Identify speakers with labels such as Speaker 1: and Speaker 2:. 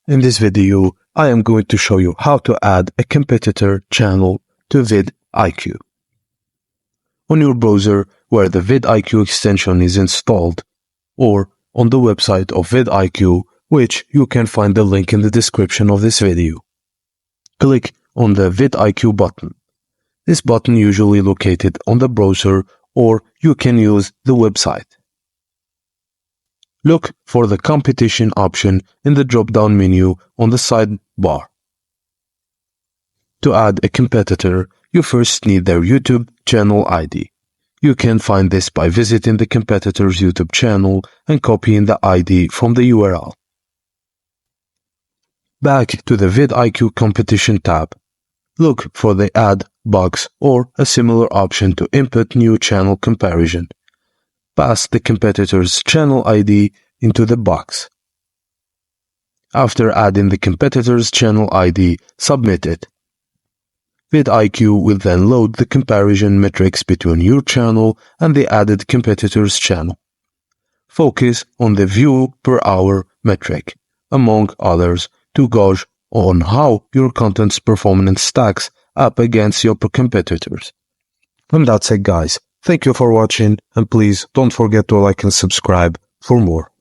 Speaker 1: In this video, I am going to show you how to add a competitor channel to VidIQ. On your browser where the VidIQ extension is installed, or on the website of VidIQ, which you can find the link in the description of this video. Click on the VidIQ button. This button usually located on the browser, or you can use the website. Look for the competition option in the drop-down menu on the sidebar. To add a competitor, you first need their YouTube channel ID. You can find this by visiting the competitor's YouTube channel and copying the ID from the URL. Back to the VidIQ competition tab. Look for the Add box or a similar option to input new channel comparison. Pass the competitor's channel ID into the box. After adding the competitor's channel ID, submit it. VidIQ will then load the comparison metrics between your channel and the added competitor's channel. Focus on the view per hour metric, among others, to gauge on how your content's performance stacks up against your competitors. And that's it, guys. Thank you for watching, and please don't forget to like and subscribe for more.